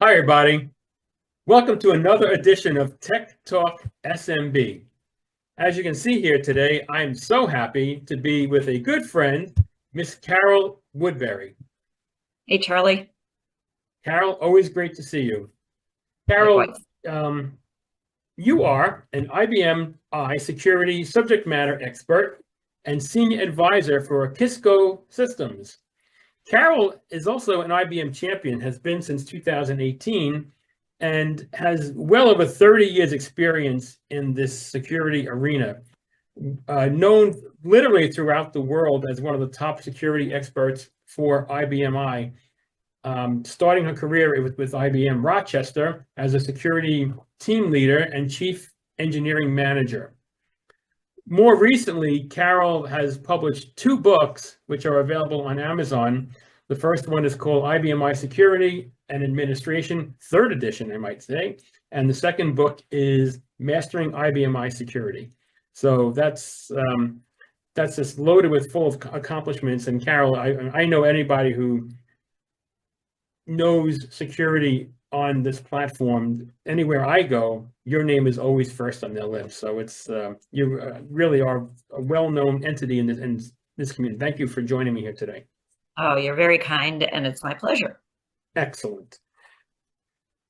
Hi, everybody. Welcome to another edition of Tech Talk SMB. As you can see here today, I'm so happy to be with a good friend, Miss Carol Woodbury. Hey, Charlie. Carol, always great to see you. Carol, Likewise. you are an IBM I security subject matter expert and senior advisor for Kisco Systems. Carol is also an IBM champion, has been since 2018, and has well over 30 years experience in this security arena. Known literally throughout the world as one of the top security experts for IBM. Starting her career with IBM Rochester as a security team leader and chief engineering manager. More recently, Carol has published two books, which are available on Amazon. The first one is called IBM Security and Administration, third edition, I might say. And the second book is Mastering IBM Security. So that's just loaded with full of accomplishments. And Carol, I know anybody who knows security on this platform, anywhere I go, your name is always first on their list. So it's you really are a well-known entity in this community. Thank you for joining me here today. Oh, you're very kind, and it's my pleasure. Excellent.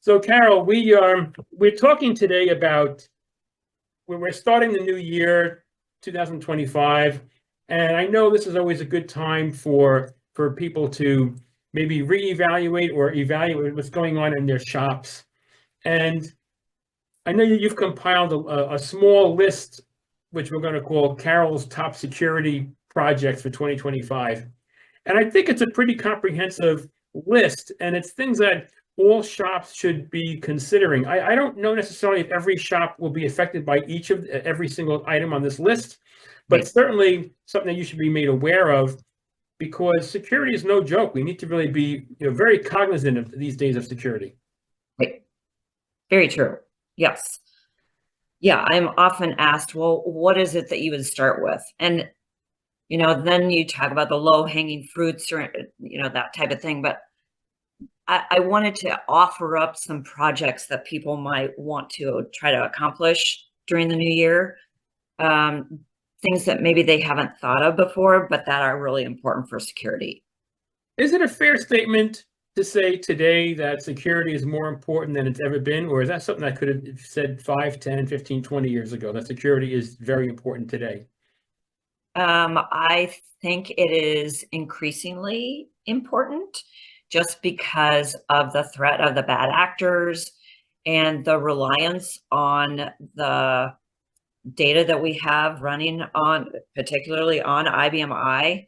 So Carol, we're talking today about we're starting the new year, 2025, and I know this is always a good time for people to maybe reevaluate or evaluate what's going on in their shops. And I know you've compiled a small list, which we're going to call Carol's top security projects for 2025. And I think it's a pretty comprehensive list, and it's things that all shops should be considering. I don't know necessarily if every shop will be affected by every single item on this list, but Right. certainly something that you should be made aware of, because security is no joke. We need to really be very cognizant of these days of security. Right. Very true. Yes. Yeah, I'm often asked, well, what is it that you would start with? And, then you talk about the low-hanging fruits or, that type of thing. But I wanted to offer up some projects that people might want to try to accomplish during the new year. Things that maybe they haven't thought of before, but that are really important for security. Is it a fair statement to say today that security is more important than it's ever been? Or is that something I could have said 5, 10, 15, 20 years ago, that security is very important today? I think it is increasingly important just because of the threat of the bad actors and the reliance on the data that we have running on, particularly on IBM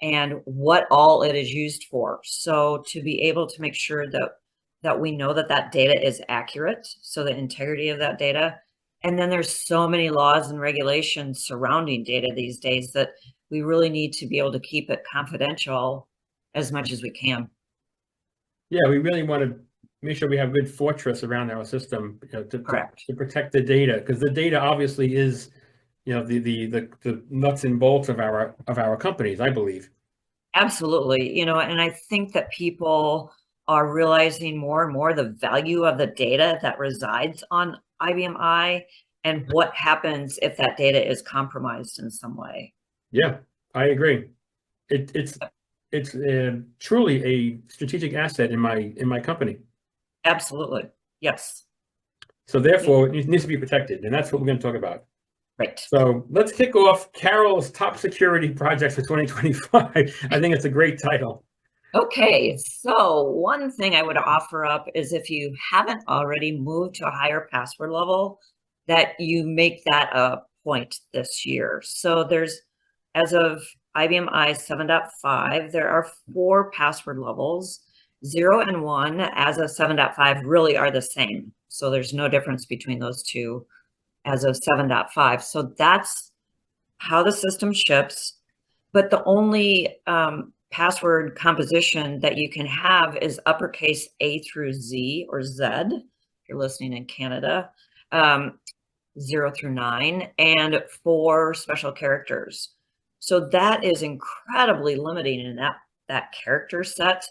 and what all it is used for. So to be able to make sure that we know that data is accurate, so the integrity of that data. And then there's so many laws and regulations surrounding data these days that we really need to be able to keep it confidential as much as we can. Yeah, we really want to make sure we have good fortress around our system, Correct. to protect the data, because the data obviously is, the nuts and bolts of our companies, I believe. Absolutely. And I think that people are realizing more and more the value of the data that resides on IBM and what happens if that data is compromised in some way. Yeah, I agree. It's truly a strategic asset in my company. Absolutely. Yes. So Yeah. therefore, it needs to be protected, and that's what we're going to talk about. Right. So let's kick off Carol's top security projects for 2025. I think it's a great title. Okay. So one thing I would offer up is if you haven't already moved to a higher password level, that you make that a point this year. So as of IBM i 7.5, there are 4 password levels. 0 and 1 as of 7.5 really are the same. So there's no difference between those two as of 7.5. So that's how the system ships. But the only password composition that you can have is uppercase A through Z or Z, if you're listening in Canada, 0 through 9, and 4 special characters. So that is incredibly limiting in that character set.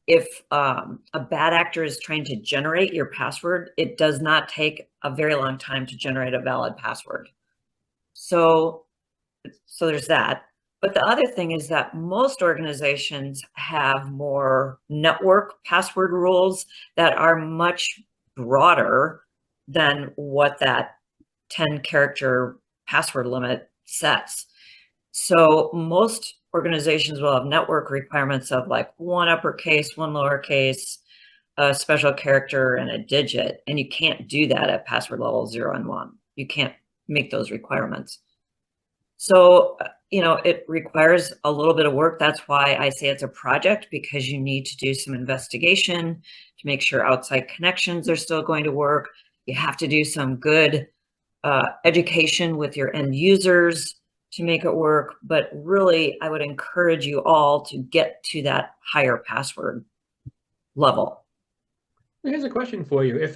if a bad actor is trying to generate your password, it does not take a very long time to generate a valid password. So there's that. But the other thing is that most organizations have more network password rules that are much broader than what that 10-character password limit sets. So most organizations will have network requirements of like one uppercase, one lowercase, a special character, and a digit. And you can't do that at password level 0 and 1. You can't make those requirements. So, it requires a little bit of work. That's why I say it's a project, because you need to do some investigation to make sure outside connections are still going to work. You have to do some good education with your end users to make it work. But really, I would encourage you all to get to that higher password level. Here's a question for you.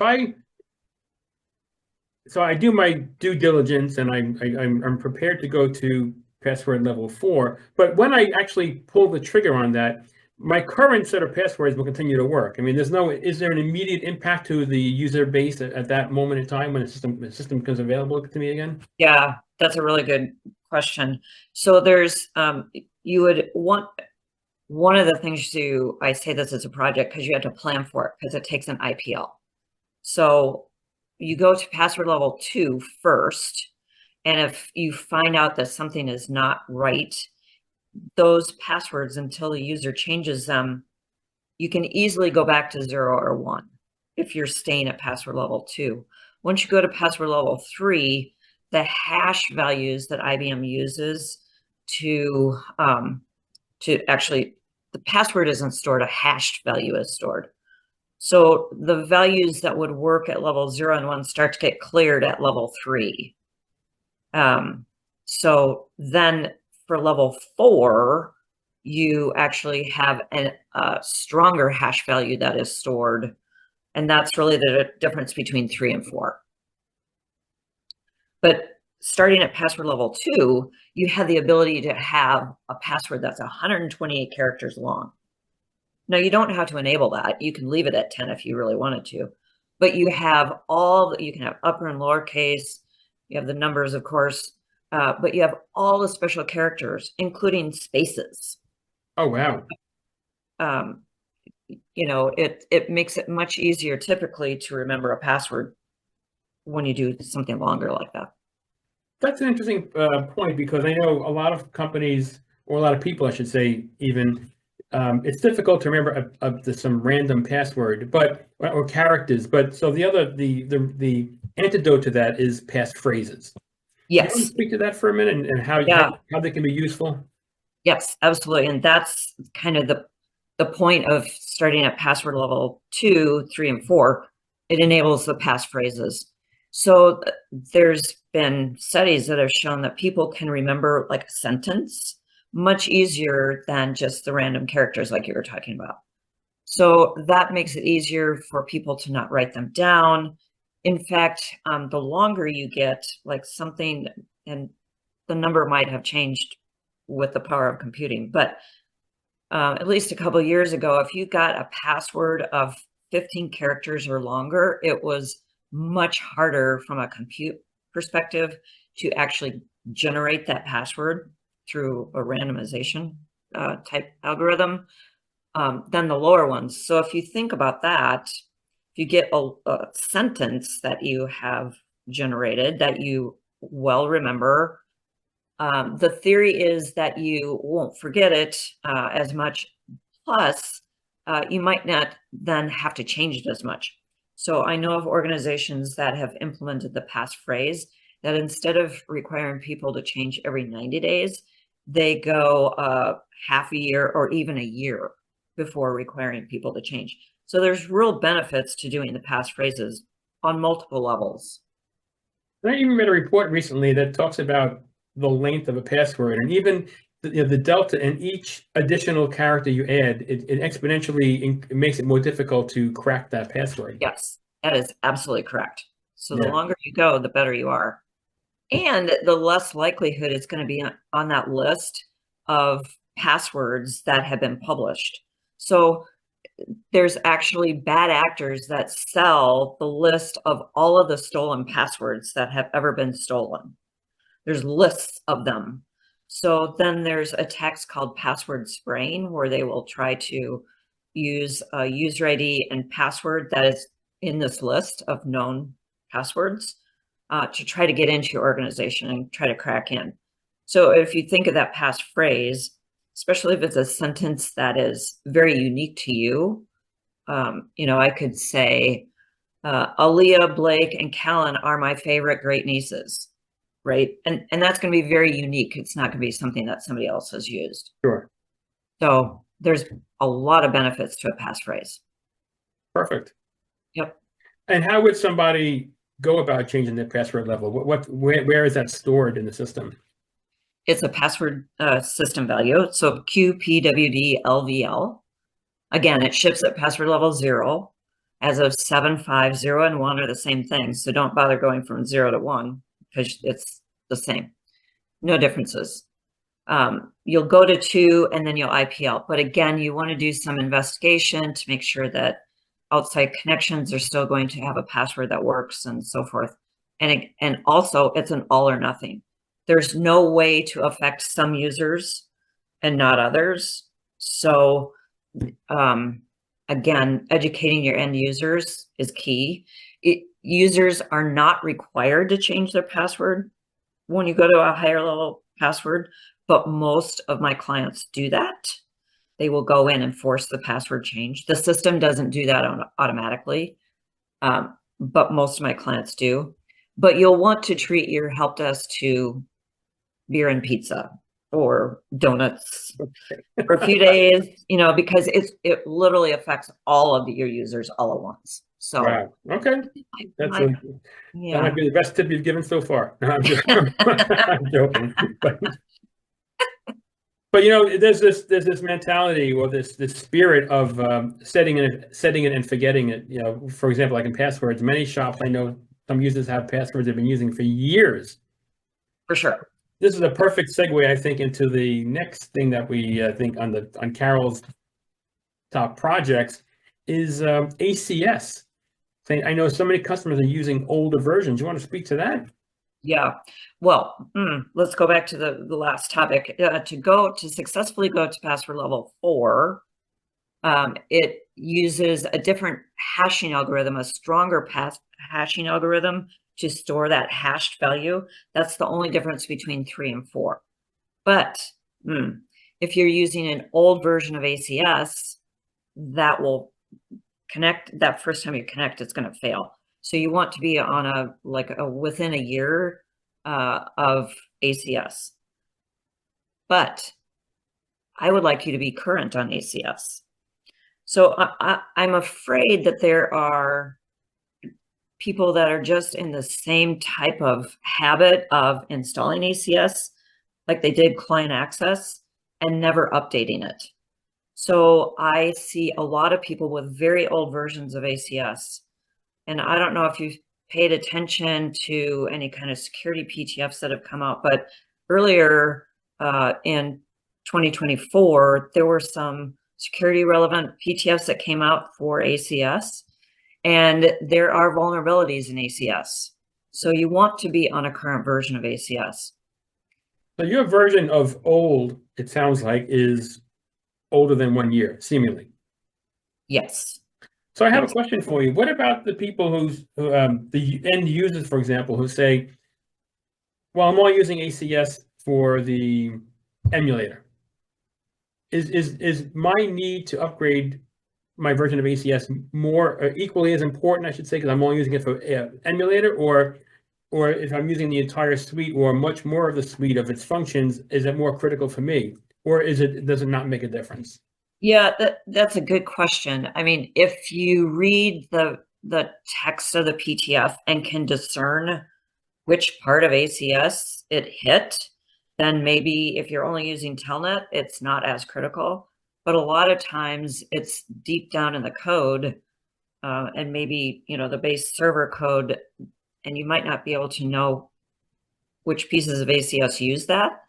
So I do my due diligence, and I'm prepared to go to password level 4. But when I actually pull the trigger on that, my current set of passwords will continue to work. I mean, is there an immediate impact to the user base at that moment in time when the system becomes available to me again? Yeah, that's a really good question. So there's you would want, one of the things I say this as a project because you have to plan for it, because it takes an IPL. So you go to password level 2 first, and if you find out that something is not right, those passwords, until the user changes them, you can easily go back to 0 or 1 if you're staying at password level 2. Once you go to password level 3, the hash values that IBM uses to actually, the password isn't stored, a hashed value is stored. So the values that would work at level 0 and 1 start to get cleared at level 3. So then for level 4, you actually have a stronger hash value that is stored. And that's really the difference between 3 and 4. But starting at password level 2, you have the ability to have a password that's 128 characters long. Now, you don't have to enable that. You can leave it at 10 if you really wanted to. But you can have upper and lowercase. You have the numbers, of course. But you have all the special characters, including spaces. Oh, wow. It makes it much easier typically to remember a password when you do something longer like that. That's an interesting point, because I know a lot of companies, or a lot of people, I should say, even, it's difficult to remember some random password, or characters. But so the antidote to that is passphrases. Yes. Can you speak to that for a minute, and how they can be useful? Yes, absolutely. And that's kind of the point of starting at password level 2, 3, and 4. It enables the passphrases. So there's been studies that have shown that people can remember like a sentence much easier than just the random characters like you were talking about. So that makes it easier for people to not write them down. In fact, the longer you get like something, and the number might have changed with the power of computing, but at least a couple of years ago, if you got a password of 15 characters or longer, it was much harder from a compute perspective to actually generate that password through a randomization type algorithm than the lower ones. So if you think about that, if you get a sentence that you have generated that you well remember, the theory is that you won't forget it as much. Plus, you might not then have to change it as much. So I know of organizations that have implemented the passphrase that instead of requiring people to change every 90 days, they go half a year or even a year before requiring people to change. So there's real benefits to doing the passphrases on multiple levels. I even read a report recently that talks about the length of a password, and even the delta in each additional character you add, it exponentially makes it more difficult to crack that password. Yes, that is absolutely correct. So the longer you go, the better you are. And the less likelihood it's going to be on that list of passwords that have been published. So there's actually bad actors that sell the list of all of the stolen passwords that have ever been stolen. There's lists of them. So then there's attacks called password spraying, where they will try to use a user ID and password that is in this list of known passwords to try to get into your organization and try to crack in. So if you think of that passphrase, especially if it's a sentence that is very unique to you, I could say, Aaliyah, Blake, and Callan are my favorite great nieces, right? And that's going to be very unique. It's not going to be something that somebody else has used. Sure. So there's a lot of benefits to a passphrase. Perfect. Yep. And how would somebody go about changing their password level? Where is that stored in the system? It's a password system value. So QPWD-LVL. Again, it ships at password level 0. As of 7, 5, 0, and 1 are the same thing. So don't bother going from 0 to 1 because it's the same. No differences. You'll go to 2 and then you'll IP out. But again, you want to do some investigation to make sure that outside connections are still going to have a password that works and so forth. And also, it's an all or nothing. There's no way to affect some users and not others. So again, educating your end users is key. Users are not required to change their password when you go to a higher level password, but most of my clients do that. They will go in and force the password change. The system doesn't do that automatically, but most of my clients do. But you'll want to treat your help desk to beer and pizza or donuts for a few days, because it literally affects all of your users all at once. So wow, okay, that might be the best tip you've given so far. No, I'm joking, but there's this mentality or this spirit of setting it and forgetting it. For example, like in passwords, many shops I know some users have passwords they've been using for years. For sure. This is a perfect segue, I think, into the next thing that we think on Carol's top projects is ACS. I know so many customers are using older versions. You want to speak to that? Yeah. Well, let's go back to the last topic. To successfully go to password level 4, it uses a different hashing algorithm, a stronger hashing algorithm to store that hashed value. That's the only difference between 3 and 4. But if you're using an old version of ACS, that will connect. That first time you connect, it's going to fail. So you want to be on within a year of ACS. But I would like you to be current on ACS. So I'm afraid that there are people that are just in the same type of habit of installing ACS, like they did client access, and never updating it. So I see a lot of people with very old versions of ACS. And I don't know if you've paid attention to any kind of security PTFs that have come out, but earlier in 2024, there were some security relevant PTFs that came out for ACS. And there are vulnerabilities in ACS. So you want to be on a current version of ACS. So your version of old, it sounds like, is older than 1 year, seemingly. Yes. So I have a question for you. What about the people the end users, for example, who say, well, I'm only using ACS for the emulator. Is my need to upgrade my version of ACS more or equally as important, I should say, because I'm only using it for emulator, or if I'm using the entire suite or much more of the suite of its functions, is it more critical for me, or does it not make a difference? Yeah, that's a good question. I mean, if you read the text of the PTF and can discern which part of ACS it hit, then maybe if you're only using Telnet, it's not as critical. But a lot of times it's deep down in the code and maybe, the base server code, and you might not be able to know which pieces of ACS use that.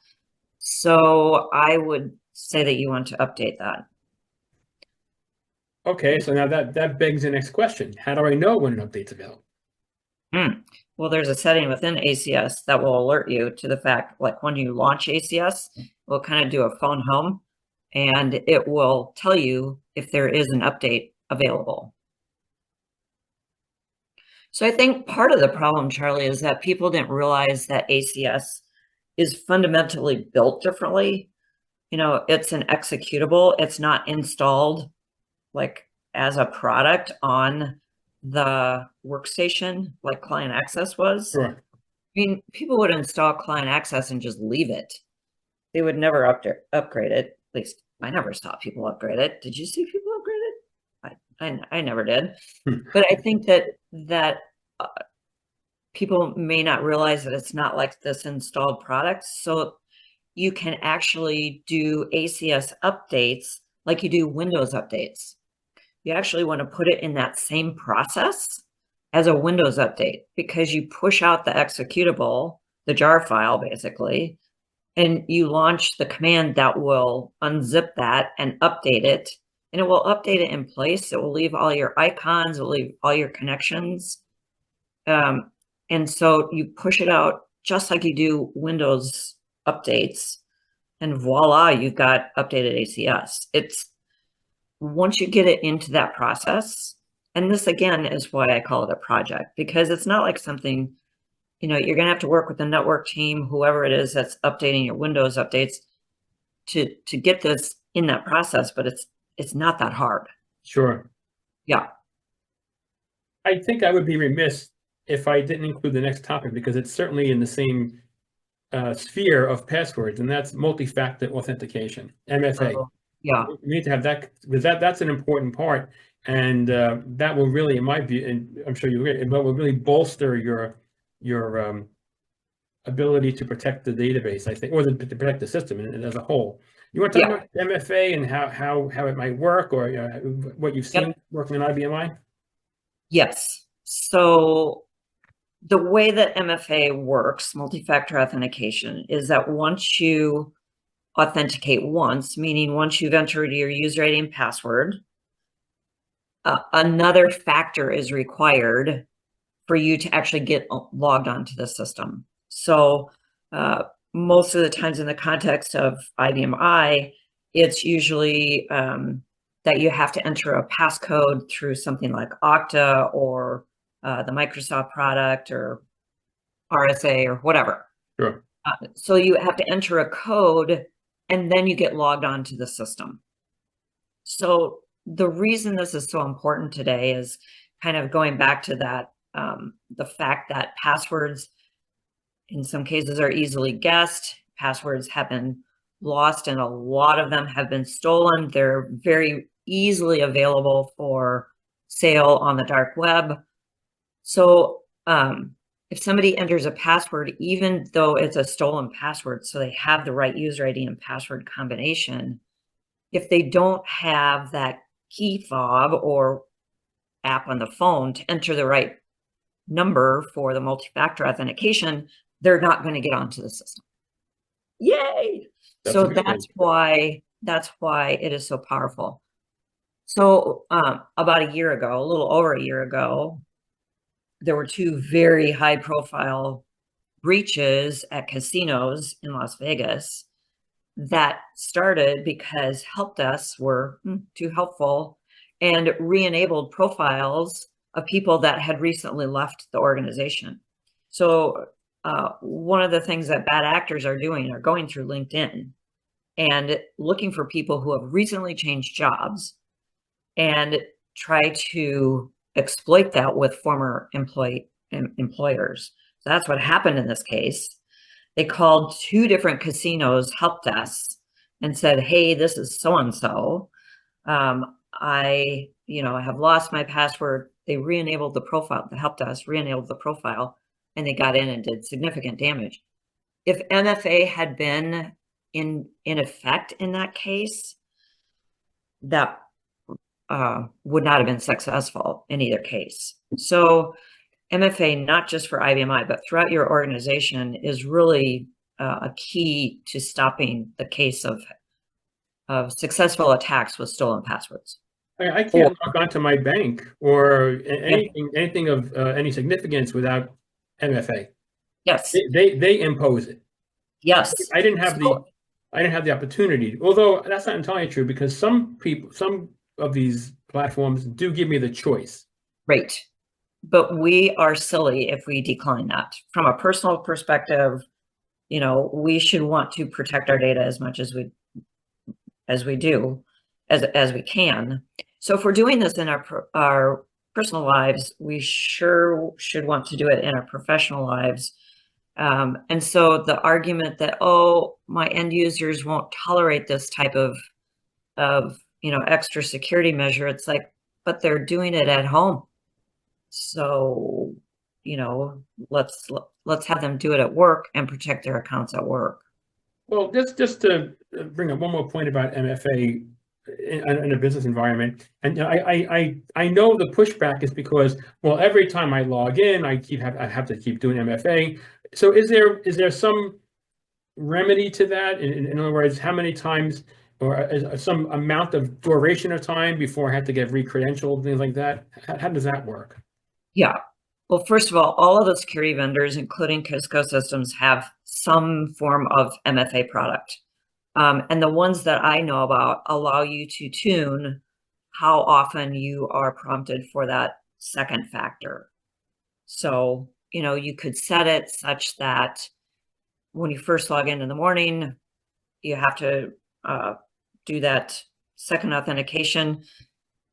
So I would say that you want to update that. Okay, so now that begs the next question. How do I know when an update's available? Well, there's a setting within ACS that will alert you to the fact, like when you launch ACS, we'll kind of do a phone home and it will tell you if there is an update available. So I think part of the problem, Charlie, is that people didn't realize that ACS is fundamentally built differently. You know, it's an executable. It's not installed like as a product on the workstation like Client Access was. Sure. I mean, people would install Client Access and just leave it. They would never upgrade it. At least I never saw people upgrade it. Did you see people upgrade it? I never did. But I think that uh, people may not realize that it's not like this installed product. So you can actually do ACS updates like you do Windows updates. You actually want to put it in that same process as a Windows update because you push out the executable, the jar file basically, and you launch the command that will unzip that and update it. And it will update it in place. It will leave all your icons, it will leave all your connections. And so you push it out just like you do Windows updates, and voila, you've got updated ACS. It's once you get it into that process, and this again is why I call it a project, because it's not like something, you know, you're going to have to work with the network team, whoever it is that's updating your Windows updates to get this in that process, but it's not that hard. Sure. Yeah. I think I would be remiss if I didn't include the next topic because it's certainly in the same sphere of passwords, and that's multi-factor authentication, MFA. Yeah. We need to have that because that's an important part, and that will really, in my view, and I'm sure you agree, it will really bolster your ability to protect the database, I think, or to protect the system as a whole. You want to talk about MFA and how it might work, or what you've seen working in IBMI? Yes. So the way that MFA works, multi-factor authentication, is that once you authenticate once, meaning once you've entered your user ID and password, another factor is required for you to actually get logged onto the system. So most of the times in the context of IBMI, it's usually that you have to enter a passcode through something like Okta or the Microsoft product or RSA or whatever. Sure. So you have to enter a code and then you get logged onto the system. So the reason this is so important today is kind of going back to that, the fact that passwords in some cases are easily guessed. Passwords have been lost and a lot of them have been stolen. They're very easily available for sale on the dark web. So if somebody enters a password, even though it's a stolen password, so they have the right user ID and password combination, if they don't have that key fob or app on the phone to enter the right number for the multi-factor authentication, they're not going to get onto the system. Yay! So that's why it is so powerful. So about a year ago, a little over a year ago, there were two very high profile breaches at casinos in Las Vegas that started because help desks were too helpful and re-enabled profiles of people that had recently left the organization. So one of the things that bad actors are doing are going through LinkedIn and looking for people who have recently changed jobs and try to exploit that with former employers. So that's what happened in this case. They called two different casinos help desks and said, "Hey, this is so-and-so. I have lost my password." They re-enabled the profile, the help desk re-enabled the profile, and they got in and did significant damage. If MFA had been in effect in that case, that would not have been successful in either case. So MFA, not just for IBMI, but throughout your organization, is really a key to stopping the case of successful attacks with stolen passwords. I Or can't log on to my bank or yeah, anything of any significance without MFA. yes, They impose it. yes. I didn't have So the opportunity. Although that's not entirely true because some of these platforms do give me the choice. great. But we are silly if we decline that. From a personal perspective, we should want to protect our data as much as we do, as we can. So if we're doing this in our personal lives, we sure should want to do it in our professional lives. And so the argument that, oh, my end users won't tolerate this type of extra security measure, it's like, but they're doing it at home. So, let's have them do it at work and protect their accounts at work. Well, just to bring up one more point about MFA in a business environment, and I know the pushback is because, well, every time I log in, I have to keep doing MFA. So is there some remedy to that? In other words, how many times or some amount of duration of time before I have to get re-credentialed, things like that? How does that work? Yeah. Well, first of all of the security vendors, including Cisco Systems, have some form of MFA product. And the ones that I know about allow you to tune how often you are prompted for that second factor. So, you could set it such that when you first log in the morning, you have to do that second authentication.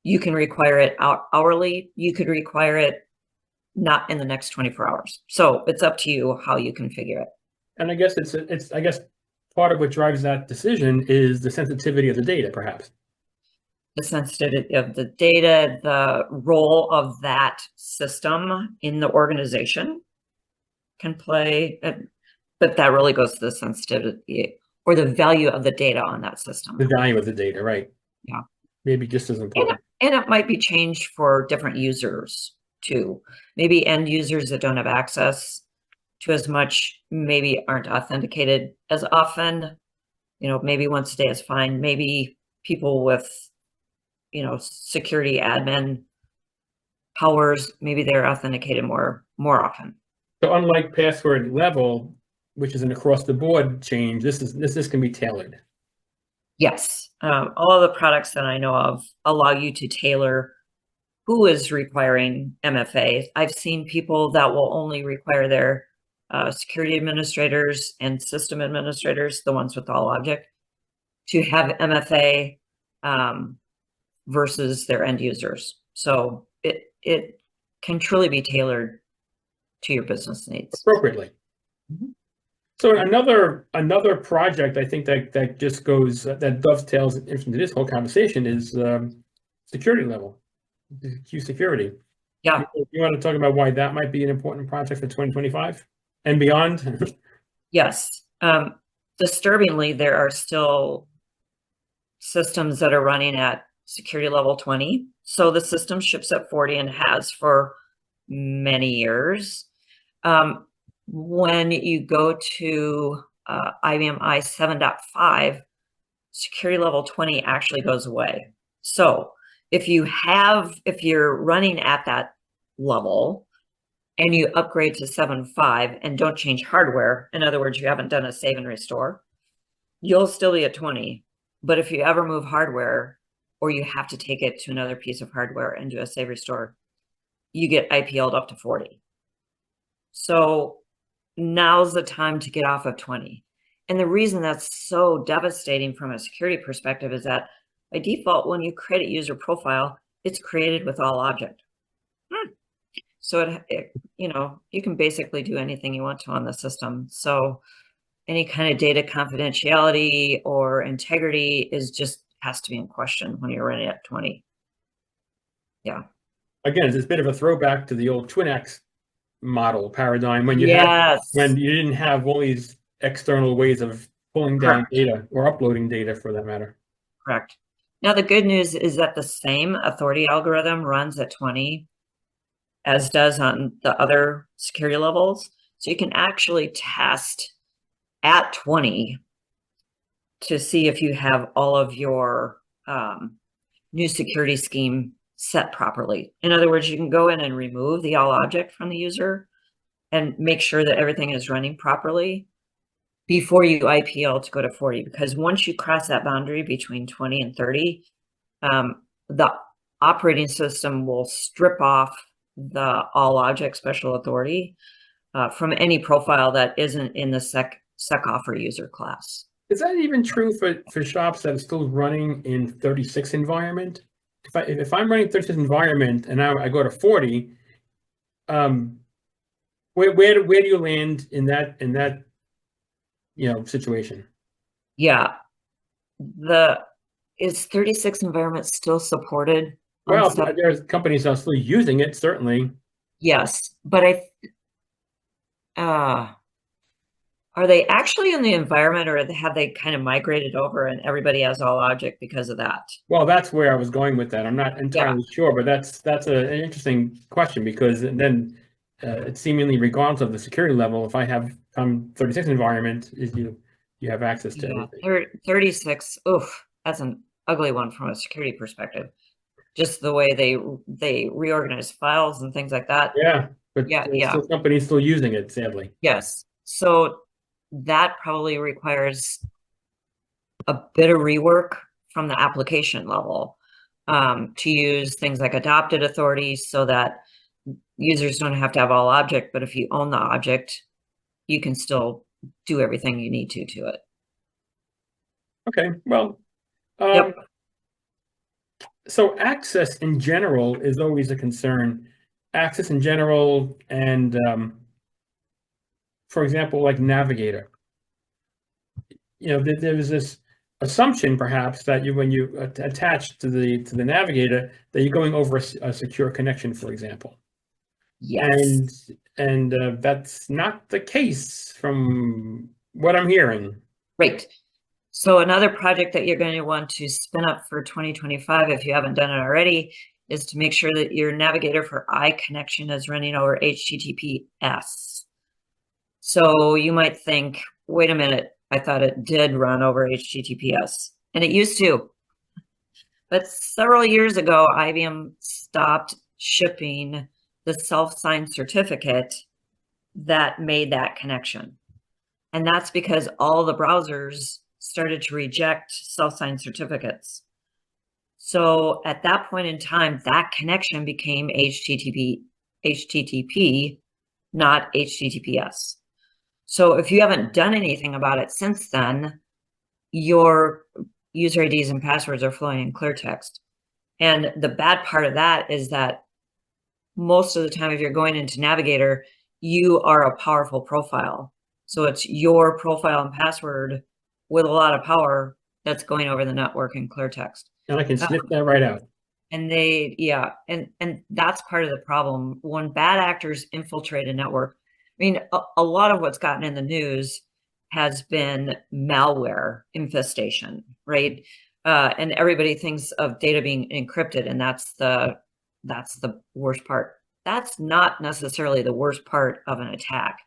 You can require it hourly. You could require it not in the next 24 hours. So it's up to you how you configure it. And I guess it's I guess part of what drives that decision is the sensitivity of the data, perhaps. The sensitivity of the data, the role of that system in the organization can play, but that really goes to the sensitivity or the value of the data on that system. The value of the data, right? Yeah. Maybe just as important. And it might be changed for different users too. Maybe end users that don't have access to as much, maybe aren't authenticated as often. Maybe once a day is fine. Maybe people with, security admin powers, maybe they're authenticated more often. So unlike password level, which is an across the board change, this can be tailored. Yes. All of the products that I know of allow you to tailor who is requiring MFA. I've seen people that will only require their security administrators and system administrators, the ones with all object, to have MFA versus their end users. So it can truly be tailored to your business needs. Appropriately. Mhm. So another project I think that just goes that dovetails into this whole conversation is security level, Q security. Yeah. You want to talk about why that might be an important project for 2025 and beyond? Yes. Disturbingly, there are still systems that are running at security level 20. So the system ships at 40 and has for many years. When you go to IBM i 7.5, security level 20 actually goes away. So if you're running at that level and you upgrade to 7.5 and don't change hardware, in other words, you haven't done a save and restore, you'll still be at 20. But if you ever move hardware or you have to take it to another piece of hardware and do a save restore, you get IPL'd up to 40. So now's the time to get off of 20. And the reason that's so devastating from a security perspective is that by default, when you create a user profile, it's created with all object. So you can basically do anything you want to on the system. So any kind of data confidentiality or integrity has to be in question when you're running at 20. Yeah. Again, it's a bit of a throwback to the old TwinX model paradigm when you didn't have all these external ways of pulling down data or uploading data for that matter. Correct. Now, the good news is that the same authority algorithm runs at 20 as does on the other security levels. So you can actually test at 20 to see if you have all of your new security scheme set properly. In other words, you can go in and remove the all object from the user and make sure that everything is running properly before you IPL to go to 40. Because once you cross that boundary between 20 and 30, the operating system will strip off the all object special authority from any profile that isn't in the SecOffer user class. Is that even true for shops that are still running in 36 environment? If I'm running 36 environment and I go to 40, where do you land in that situation? Yeah, is 36 environment still supported? Well, there's companies that are still using it, certainly. Yes, but are they actually in the environment, or have they kind of migrated over and everybody has all object because of that? Well, that's where I was going with that. I'm not entirely sure, but that's an interesting question, because then it's seemingly regardless of the security level. If I have 36 environment, you have access to everything. 36. Oof, that's an ugly one from a security perspective. Just the way they reorganize files and things like that. Yeah, but there's still companies still using it, sadly. Yes. So that probably requires a bit of rework from the application level to use things like adopted authorities so that users don't have to have all object, but if you own the object, you can still do everything you need to it. Okay, well, so access in general is always a concern. Access in general, and for example, like Navigator. There's this assumption, perhaps, that when you attach to the Navigator, that you're going over a secure connection, for example. Yes. And that's not the case from what I'm hearing. Right. So another project that you're going to want to spin up for 2025, if you haven't done it already, is to make sure that your Navigator for I connection is running over HTTPS. So you might think, wait a minute, I thought it did run over HTTPS, and it used to. But several years ago, IBM stopped shipping the self-signed certificate that made that connection. And that's because all the browsers started to reject self-signed certificates. So at that point in time, that connection became HTTP, not HTTPS. So if you haven't done anything about it since then, your user IDs and passwords are flowing in clear text. And the bad part of that is that most of the time, if you're going into Navigator, you are a powerful profile. So it's your profile and password with a lot of power that's going over the network in clear text. And I can sniff that right out. And and that's part of the problem. When bad actors infiltrate a network, I mean, a lot of what's gotten in the news has been malware infestation, right? And everybody thinks of data being encrypted, and that's the worst part. That's not necessarily the worst part of an attack.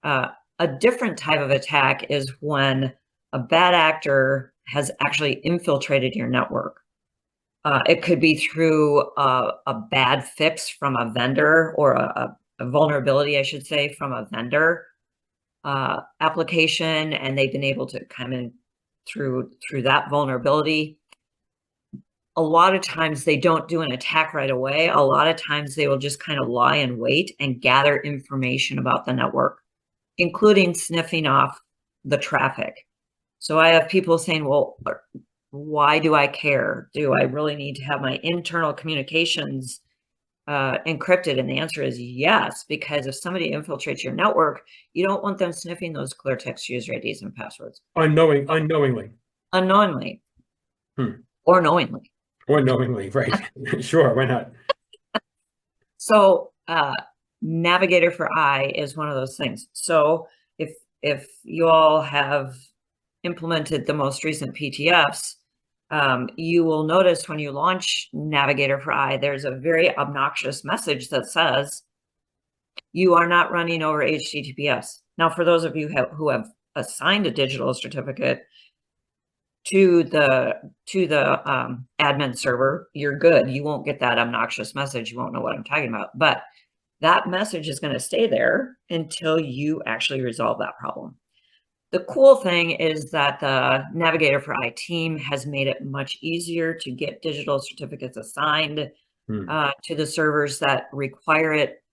A different type of attack is when a bad actor has actually infiltrated your network. It could be through a bad fix from a vendor, or a vulnerability, I should say, from a vendor application, and they've been able to come in through that vulnerability. A lot of times they don't do an attack right away. A lot of times they will just kind of lie in wait and gather information about the network, including sniffing off the traffic. So I have people saying, well, why do I care? Do I really need to have my internal communications encrypted? And the answer is yes, because if somebody infiltrates your network, you don't want them sniffing those clear text user IDs and passwords. Unknowingly. Unknowingly. Or knowingly. Or knowingly, right. Sure, why not? So Navigator for I is one of those things. So if you all have implemented the most recent PTFs, you will notice when you launch Navigator for I, there's a very obnoxious message that says, you are not running over HTTPS. Now, for those of you who have assigned a digital certificate to the admin server, you're good. You won't get that obnoxious message. You won't know what I'm talking about. But that message is going to stay there until you actually resolve that problem. The cool thing is that the Navigator for iTeam has made it much easier to get digital certificates assigned to the servers that require it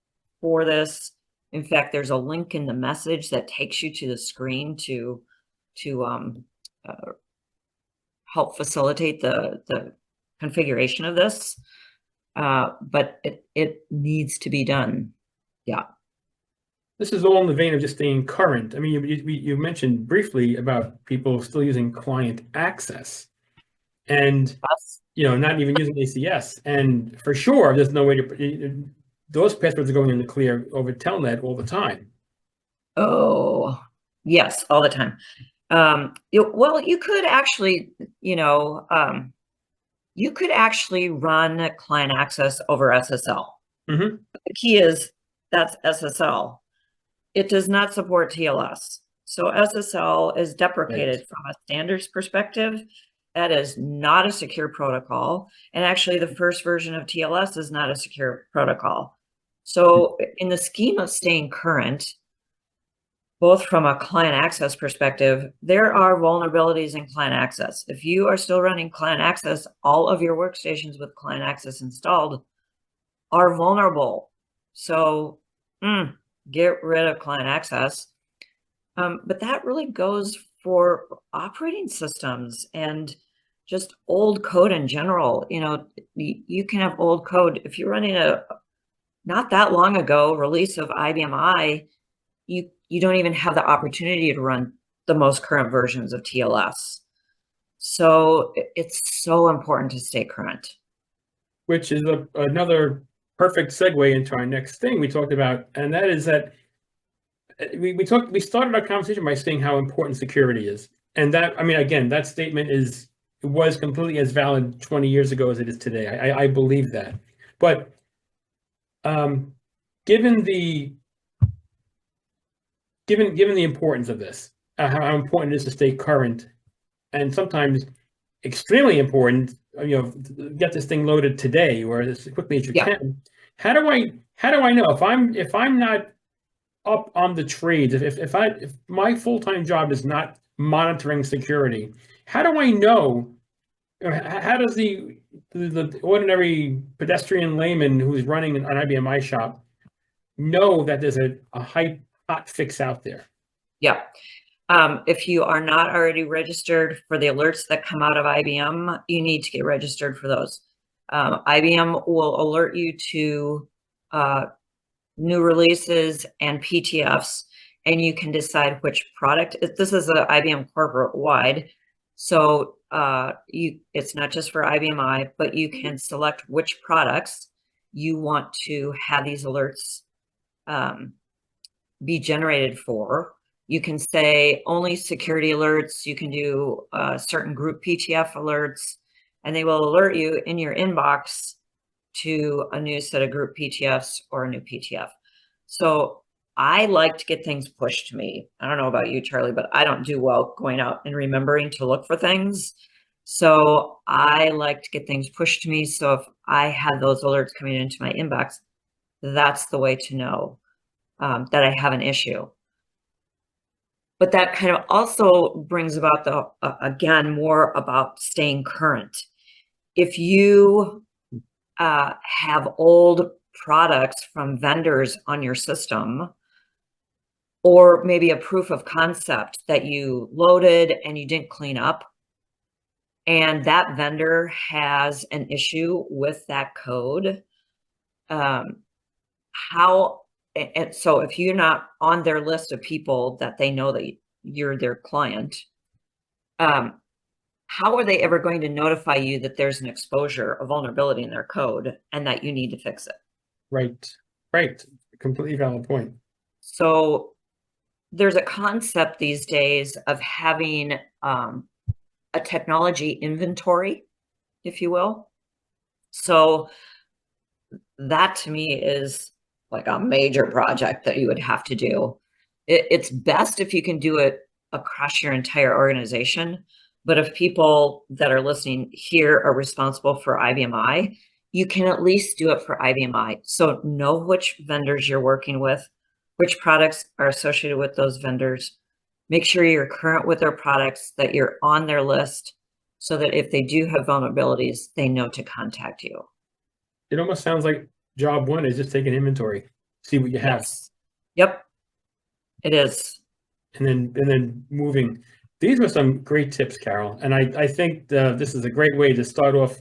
for this. In fact, there's a link in the message that takes you to the screen to help facilitate the configuration of this. But it needs to be done. Yeah. This is all in the vein of just staying current. I mean, you mentioned briefly about people still using client access and, not even using ACS. And for sure, there's no way to, those passwords are going in the clear over Telnet all the time. Oh, yes, all the time. Well, you could actually, you could actually run client access over SSL. Mm-hmm. The key is that's SSL. It does not support TLS. So SSL is deprecated from a standards perspective. That is not a secure protocol. And actually, the first version of TLS is not a secure protocol. So in the scheme of staying current, both from a client access perspective, there are vulnerabilities in client access. If you are still running client access, all of your workstations with client access installed are vulnerable. So get rid of client access. But that really goes for operating systems and just old code in general. You can have old code. If you're running not that long ago release of IBM I, you don't even have the opportunity to run the most current versions of TLS. So it's so important to stay current. Which is another perfect segue into our next thing we talked about, and that is that we started our conversation by saying how important security is. And that, I mean, again, that statement was completely as valid 20 years ago as it is today. I believe that. But given the importance of this, how important it is to stay current, and sometimes extremely important, get this thing loaded today or as quickly as you can. How do I know if I'm not up on the trades, if my full-time job is not monitoring security, how do I know? How does the ordinary pedestrian layman who's running an IBM I shop know that there's a hot fix out there? Yeah. If you are not already registered for the alerts that come out of IBM, you need to get registered for those. IBM will alert you to new releases and PTFs, and you can decide which product. This is an IBM corporate wide, so it's not just for IBM I, but you can select which products you want to have these alerts be generated for. You can say only security alerts. You can do certain group PTF alerts, and they will alert you in your inbox to a new set of group PTFs or a new PTF. So I like to get things pushed to me. I don't know about you, Charlie, but I don't do well going out and remembering to look for things. So I like to get things pushed to me. So if I have those alerts coming into my inbox, that's the way to know that I have an issue. But that kind of also brings about again, more about staying current. If you have old products from vendors on your system, or maybe a proof of concept that you loaded and you didn't clean up, and that vendor has an issue with that code, and so if you're not on their list of people that they know that you're their client, how are they ever going to notify you that there's an exposure, a vulnerability in their code, and that you need to fix it? Right. Completely valid point. So there's a concept these days of having a technology inventory, if you will. So that to me is like a major project that you would have to do. It's best if you can do it across your entire organization. But if people that are listening here are responsible for IBMI, you can at least do it for IBMI. So know which vendors you're working with, which products are associated with those vendors. Make sure you're current with their products, that you're on their list, so that if they do have vulnerabilities, they know to contact you. It almost sounds like job one is just take an inventory, see what you have. Yes. Yep, it is. And then moving. These were some great tips, Carol. And I think this is a great way to start off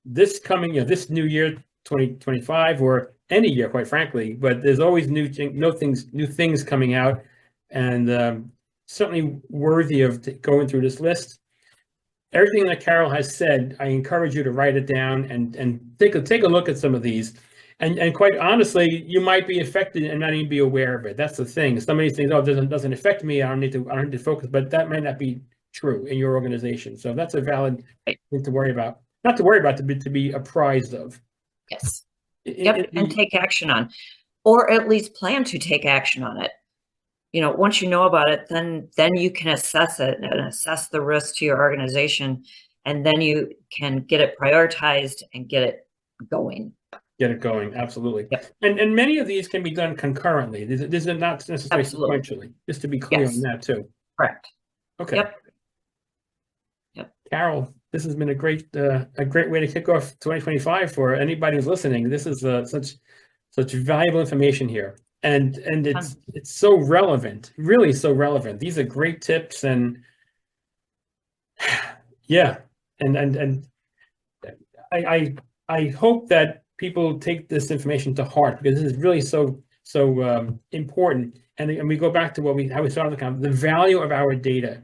this coming, this new year, 2025, or any year, quite frankly. But there's always new things coming out, and certainly worthy of going through this list. Everything that Carol has said, I encourage you to write it down and take a look at some of these. And quite honestly, you might be affected and not even be aware of it. That's the thing. Some of these things, it doesn't affect me. I don't need to focus, but that might not be true in your organization. So that's a valid thing to worry about. Not to worry about, to be apprised of. Yes. Yep. And take action on, or at least plan to take action on it. Once you know about it, then you can assess it and assess the risk to your organization, and then you can get it prioritized and get it going. Get it going, absolutely. Yep. And many of these can be done concurrently. These are not necessarily sequentially, just to be clear on that too. Correct. Okay. Yep. Carol, this has been a great way to kick off 2025 for anybody who's listening. This is such valuable information here. And it's so relevant, really so relevant. These are great tips, and yeah, and I hope that people take this information to heart, because this is really so important. And we go back to how we started the value of our data.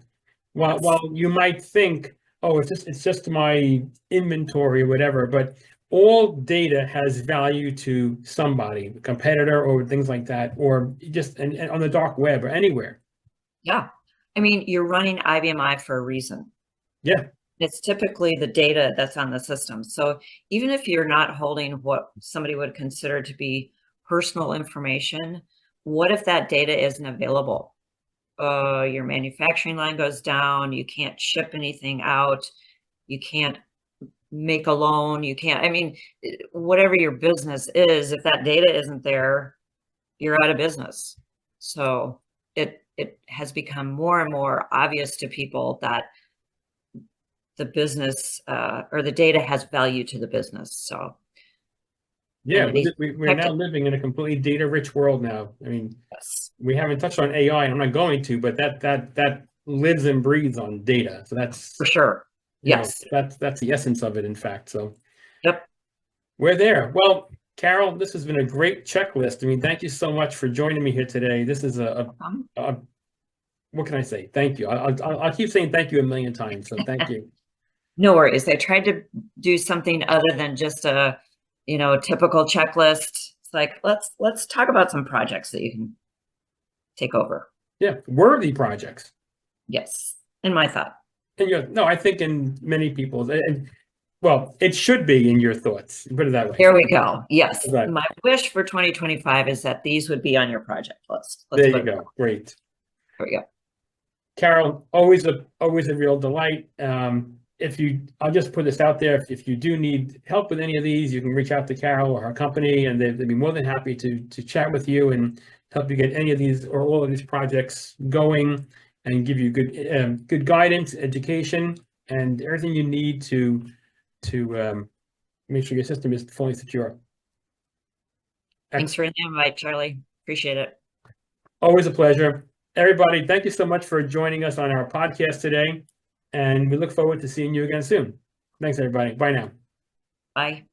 While you might think, oh, it's just my inventory or whatever, but all data has value to somebody, a competitor or things like that, or just and on the dark web or anywhere. Yeah. I mean, you're running IBMI for a reason. Yeah. It's typically the data that's on the system. So even if you're not holding what somebody would consider to be personal information, what if that data isn't available? Your manufacturing line goes down, you can't ship anything out, you can't make a loan, you can't, whatever your business is, if that data isn't there, you're out of business. So it has become more and more obvious to people that the business or the data has value to the business. So yeah, we're now living in a completely data-rich world now. Yes. We haven't touched on AI, and I'm not going to, but that lives and breathes on data. So that's for sure. Yes, that's the essence of it, in fact. So yep, we're there. Well, Carol, this has been a great checklist. Thank you so much for joining me here today. This is what can I say? Thank you. I'll keep saying thank you a million times. So thank you. No worries. I tried to do something other than just a typical checklist. It's like, let's talk about some projects that you can take over. Yeah, worthy projects. Yes, in my thought. And I think in many people's, well, it should be in your thoughts. Put it that way. There we go. Yes. Right. My wish for 2025 is that these would be on your project list. There you go. Great. There we go. Carol, always a real delight. I'll just put this out there. If you do need help with any of these, you can reach out to Carol or her company, and they'd be more than happy to chat with you and help you get any of these or all of these projects going, and give you good guidance, education, and everything you need to make sure your system is fully secure. Thanks for the invite, Charlie. Appreciate it. Always a pleasure. Everybody, thank you so much for joining us on our podcast today, and we look forward to seeing you again soon. Thanks, everybody. Bye now. Bye.